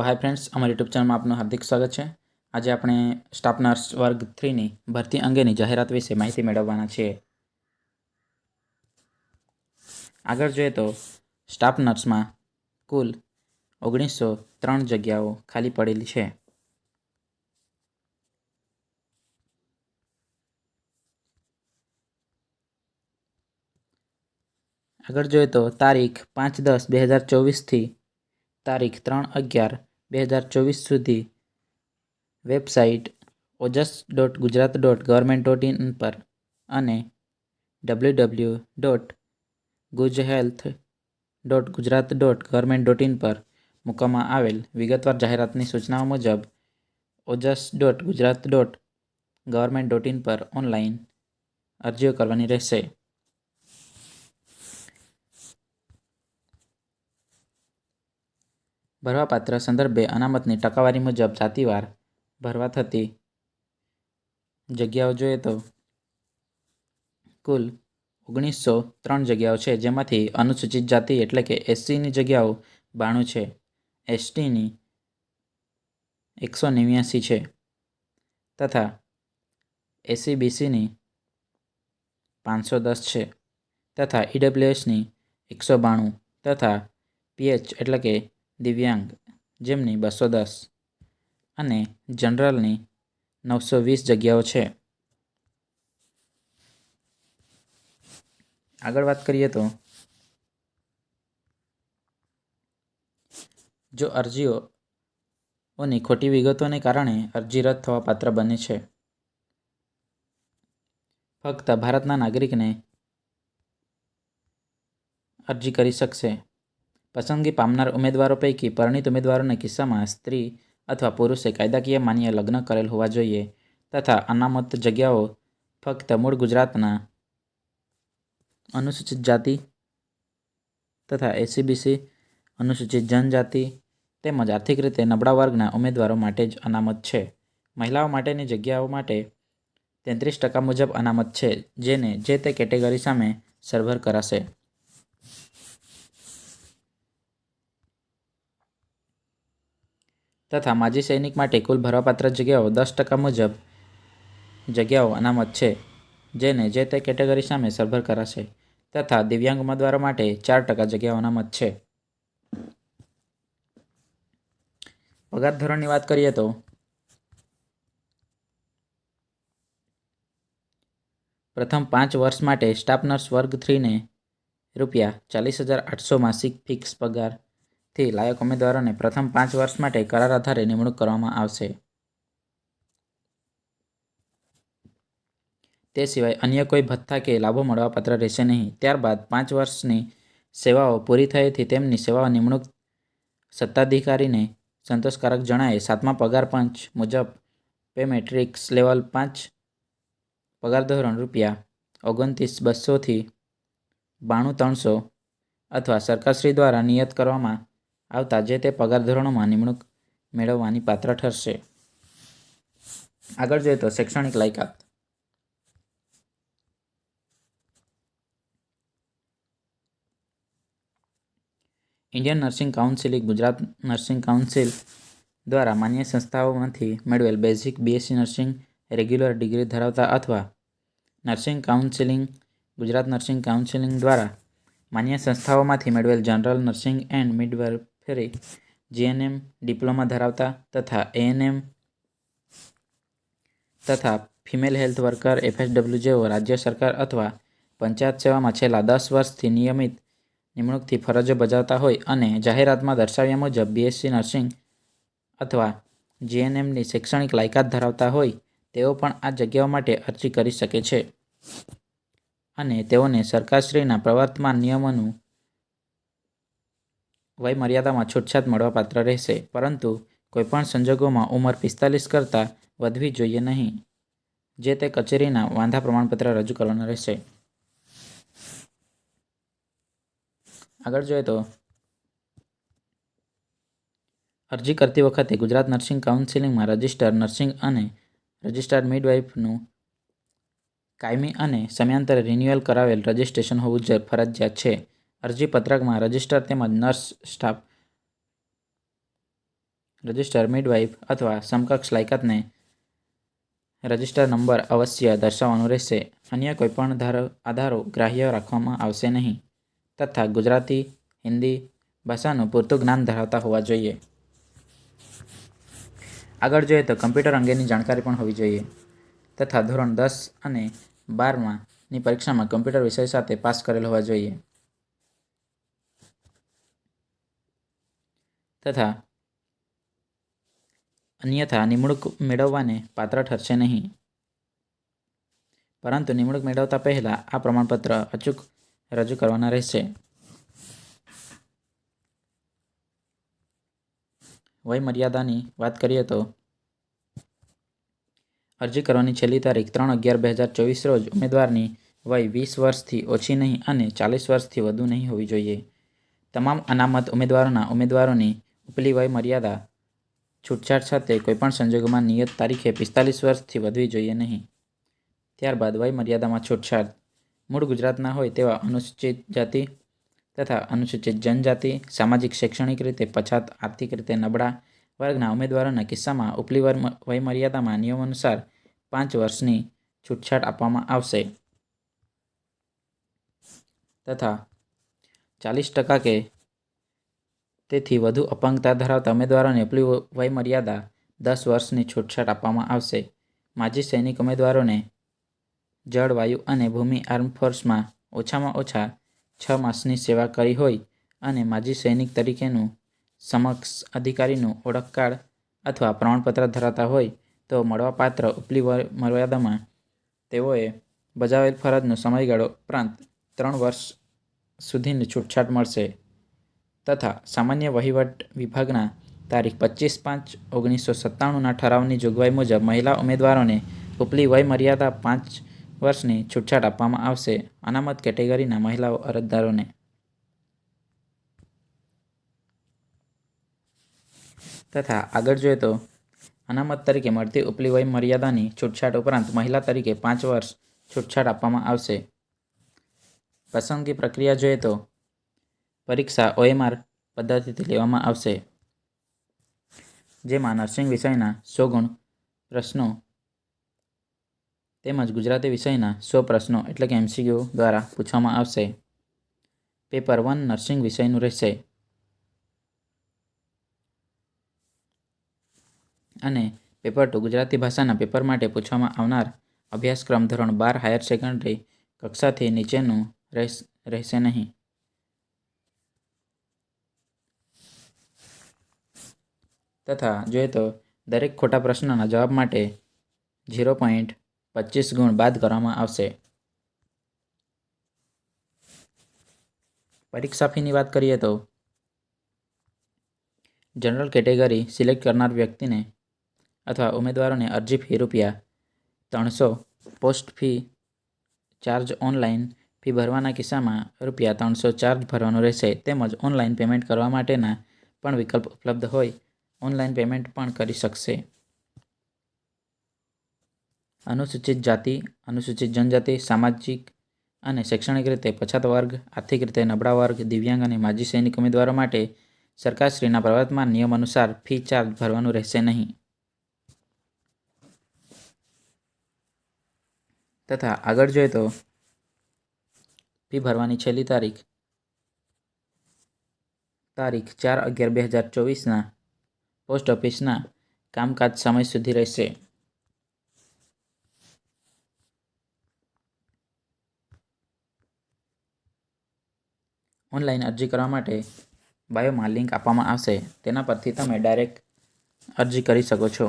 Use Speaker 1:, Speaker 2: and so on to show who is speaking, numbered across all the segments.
Speaker 1: Hi friends, અમારી YouTube ચેનલમાં આપનું હાર્દિક સ્વાગત છે. આજે આપણે સ્ટાફ નર્સ વર્ગ 3ની ભરતી અંગેની જાહેરાત વિશે માહિતી મેળવવાના છીએ. આગળ જોઈએ તો સ્ટાફ નર્સમાં કુલ 1903 જગ્યાઓ ખાલી પડેલી છે. આગળ જોઈએ તો તારીખ 5/10/2024થી તારીખ 3/11/2024 સુધી વેબસાઇટ ojas.gujarat.government.in પર અને www.gujhealth.gujarat.government.in પર મૂકવામાં આવેલ વિગતવાર જાહેરાતની સૂચનાઓ મુજબ ojas.gujarat.government.in પર ઓનલાઈન અરજીઓ કરવાની રહેશે. ભરવાપાત્ર સંદર્ભે અનામતની ટકાવારી મુજબ જાતિવાર ભરવા થતી જગ્યાઓ જોઈએ તો કુલ 1903 જગ્યાઓ છે, જેમાંથી અનુસૂચિત જાતિ એટલે કે SCની જગ્યાઓ 92 છે, STની 189 છે તથા SC/BCની 510 છે તથા EWSની 192 તથા PH એટલે કે દિવ્યાંગ જેમની 210 અને જનરલની 920 જગ્યાઓ છે. આગળ વાત કરીએ તો જો અરજીઓની ખોટી વિગતોને કારણે અરજી રદ થવા પાત્ર બને છે. ફક્ત ભારતના નાગરિકને અરજી કરી શકશે. પસંદગી પામનાર ઉમેદવારો પૈકી પરિણીત ઉમેદવારોના કિસ્સામાં સ્ત્રી અથવા પુરુષે કાયદાકીય માન્ય લગ્ન કરેલ હોવા જોઈએ તથા અનામત જગ્યાઓ ફક્ત મૂળ ગુજરાતના અનુસૂચિત જાતિ તથા SC/BC, અનુસૂચિત જનજાતિ તેમજ આર્થિક રીતે નબળા વર્ગના ઉમેદવારો માટે જ અનામત છે. મહિલાઓ માટેની જગ્યાઓ માટે 33% મુજબ અનામત છે, જેને જે તે કેટેગરી સામે સરભર કરાશે. તથા માજી સૈનિક માટે કુલ ભરવાપાત્ર જગ્યાઓ 10% મુજબ જગ્યાઓ અનામત છે, જેને જે તે કેટેગરી સામે સરભર કરાશે. તથા દિવ્યાંગ ઉમેદવારો માટે 4% જગ્યાઓ અનામત છે. પગાર ધોરણની વાત કરીએ તો પ્રથમ 5 વર્ષ માટે સ્ટાફ નર્સ વર્ગ 3ને ₹40,800 માસિક ફિક્સ પગારથી લાયક ઉમેદવારોને પ્રથમ 5 વર્ષ માટે કરાર આધારે નિમણૂક કરવામાં આવશે. તે સિવાય અન્ય કોઈ ભથ્થા કે લાભો મળવાપાત્ર રહેશે નહીં. ત્યારબાદ 5 વર્ષની સેવાઓ પૂરી થયેથી તેમની સેવા નિમણૂક સત્તાધિકારીને સંતોષકારક જણાયે 7મા પગાર પંચ મુજબ પે મેટ્રિક્સ લેવલ 5 પગાર ધોરણ ₹29,200 થી ₹92,300 અથવા સરકારશ્રી દ્વારા નિયત કરવામાં આવતા જે તે પગાર ધોરણોમાં નિમણૂક મેળવવાની પાત્ર ઠરશે. આગળ જોઈએ તો શૈક્ષણિક લાયકાત. Indian nursing council Gujarat nursing council દ્વારા માન્ય સંસ્થાઓમાંથી મેળવેલ basic BSc nursing regular degree ધરાવતા અથવા nursing counselling Gujarat nursing council દ્વારા માન્ય સંસ્થાઓમાંથી મેળવેલ general nursing and midwifery GNM diploma ધરાવતા તથા ANM તથા ફિમેલ હેલ્થ વર્કર FSW જેઓ રાજ્ય સરકાર અથવા પંચાયત સેવામાં છેલ્લા 10 વર્ષથી નિયમિત નિમણૂકથી ફરજો બજાવતા હોય અને જાહેરાતમાં દર્શાવ્યા મુજબ BSc નર્સિંગ અથવા GNMની શૈક્ષણિક લાયકાત ધરાવતા હોય તેઓ પણ આ જગ્યાઓ માટે અરજી કરી શકે છે અને તેઓને સરકારશ્રીના પ્રવર્તમાન નિયમોનું વય મર્યાદામાં છૂટછાટ મળવાપાત્ર રહેશે, પરંતુ કોઈપણ સંજોગોમાં ઉંમર 45 કરતાં વધવી જોઈએ નહીં. જે તે કચેરીના વાંધા પ્રમાણપત્ર રજૂ કરવાના રહેશે. આગળ જોઈએ તો અરજી કરતી વખતે ગુજરાત નર્સિંગ કાઉન્સિલમાં રજિસ્ટર્ડ નર્સિંગ અને રજિસ્ટર્ડ મિડવાઇફનું કાયમી અને સમયાંતરે રિન્યુઅલ કરાવેલ રજિસ્ટ્રેશન હોવું ફરજિયાત છે. અરજી પત્રકમાં રજિસ્ટર તેમજ નર્સ સ્ટાફ રજિસ્ટર મિડવાઇફ અથવા સમકક્ષ લાયકાતને રજિસ્ટર નંબર અવશ્ય દર્શાવવાનો રહેશે. અન્ય કોઈપણ આધારો ગ્રાહ્ય રાખવામાં આવશે નહીં તથા ગુજરાતી, હિન્દી ભાષાનું પૂરતું જ્ઞાન ધરાવતા હોવા જોઈએ. આગળ જોઈએ તો કમ્પ્યુટર અંગેની જાણકારી પણ હોવી જોઈએ તથા ધોરણ 10 અને 12ની પરીક્ષામાં કમ્પ્યુટર વિષય સાથે પાસ કરેલ હોવા જોઈએ તથા અન્યથા નિમણૂક મેળવવાને પાત્ર ઠરશે નહીં. પરંતુ નિમણૂક મેળવતા પહેલા આ પ્રમાણપત્ર અચૂક રજૂ કરવાના રહેશે. વય મર્યાદાની વાત કરીએ તો અરજી કરવાની છેલ્લી તારીખ 3/11/2024 રોજ ઉમેદવારની વય 20 વર્ષથી ઓછી નહીં અને 40 વર્ષથી વધુ નહીં હોવી જોઈએ. તમામ અનામત ઉમેદવારોની ઉપલી વય મર્યાદા છૂટછાટ સાથે કોઈપણ સંજોગોમાં નિયત તારીખે 45 વર્ષથી વધવી જોઈએ નહીં. ત્યારબાદ વય મર્યાદામાં છૂટછાટ મૂળ ગુજરાતના હોય તેવા અનુસૂચિત જાતિ તથા અનુસૂચિત જનજાતિ, સામાજિક શૈક્ષણિક રીતે પછાત, આર્થિક રીતે નબળા વર્ગના ઉમેદવારોના કિસ્સામાં ઉપલી વય મર્યાદામાં નિયમાનુસાર 5 વર્ષની છૂટછાટ આપવામાં આવશે તથા 40% કે તેથી વધુ અપંગતા ધરાવતા ઉમેદવારોને ઉપલી વય મર્યાદા 10 વર્ષની છૂટછાટ આપવામાં આવશે. માજી સૈનિક ઉમેદવારોને જળ, વાયુ અને ભૂમિ આર્મ્ડ ફોર્સમાં ઓછામાં ઓછા 6 માસની સેવા કરી હોય અને માજી સૈનિક તરીકેનું સમકક્ષ અધિકારીનું ઓળખ કાર્ડ અથવા પ્રમાણપત્ર ધરાવતા હોય તો મળવાપાત્ર ઉપલી વય મર્યાદામાં તેઓએ બજાવેલ ફરજનો સમયગાળો ઉપરાંત 3 વર્ષ સુધીની છૂટછાટ મળશે તથા સામાન્ય વહીવટ વિભાગના તારીખ 25/5/1997ના ઠરાવની જોગવાઈ મુજબ મહિલા ઉમેદવારોને ઉપલી વય મર્યાદા 5 વર્ષની છૂટછાટ આપવામાં આવશે. અનામત કેટેગરીના મહિલા અરજદારોને તથા આગળ જોઈએ તો અનામત તરીકે મળતી ઉપલી વય મર્યાદાની છૂટછાટ ઉપરાંત મહિલા તરીકે 5 વર્ષ છૂટછાટ આપવામાં આવશે. પસંદગી પ્રક્રિયા જોઈએ તો પરીક્ષા OMR પદ્ધતિથી લેવામાં આવશે જેમાં નર્સિંગ વિષયના 100 ગુણ પ્રશ્નો તેમજ ગુજરાતી વિષયના 100 પ્રશ્નો એટલે કે MCQ દ્વારા પૂછવામાં આવશે. પેપર 1 નર્સિંગ વિષયનું રહેશે અને પેપર 2 ગુજરાતી ભાષાના પેપર માટે પૂછવામાં આવનાર અભ્યાસક્રમ ધોરણ 12 હાયર સેકન્ડરી કક્ષાથી નીચેનું રહેશે નહીં. તથા જોઈએ તો દરેક ખોટા પ્રશ્નના જવાબ માટે 0.25 ગુણ બાદ કરવામાં આવશે. પરીક્ષા ફીની વાત કરીએ તો જનરલ કેટેગરી સિલેક્ટ કરનાર વ્યક્તિને અથવા ઉમેદવારોને અરજી fee ₹300, post fee charge online fee ભરવાના કિસ્સામાં ₹300 ચાર્જ ભરવાનો રહેશે તેમજ ઓનલાઈન પેમેન્ટ કરવા માટેના પણ વિકલ્પ ઉપલબ્ધ હોય ઓનલાઈન પેમેન્ટ પણ કરી શકશે. અનુસૂચિત જાતિ, અનુસૂચિત જનજાતિ, સામાજિક અને શૈક્ષણિક રીતે પછાત વર્ગ, આર્થિક રીતે નબળા વર્ગ, દિવ્યાંગ અને માજી સૈનિક ઉમેદવારો માટે સરકારશ્રીના પ્રવર્તમાન નિયમ અનુસાર ફી ચાર્જ ભરવાનું રહેશે નહીં. તથા આગળ જોઈએ તો ફી ભરવાની છેલ્લી તારીખ 4/11/2024ના પોસ્ટ ઓફિસના કામકાજ સમય સુધી રહેશે. ઓનલાઈન અરજી કરવા માટે બાયોમાં લિંક આપવામાં આવશે તેના પરથી તમે ડાયરેક્ટ અરજી કરી શકો છો.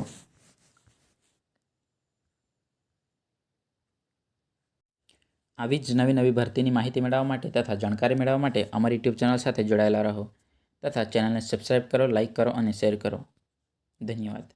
Speaker 1: આવી જ નવી ભરતીની માહિતી મેળવવા માટે તથા જાણકારી મેળવવા માટે અમારી યુટ્યુબ ચેનલ સાથે જોડાયેલા રહો તથા ચેનલને સબસ્ક્રાઈબ કરો, લાઇક કરો અને શેર કરો. ધન્યવાદ.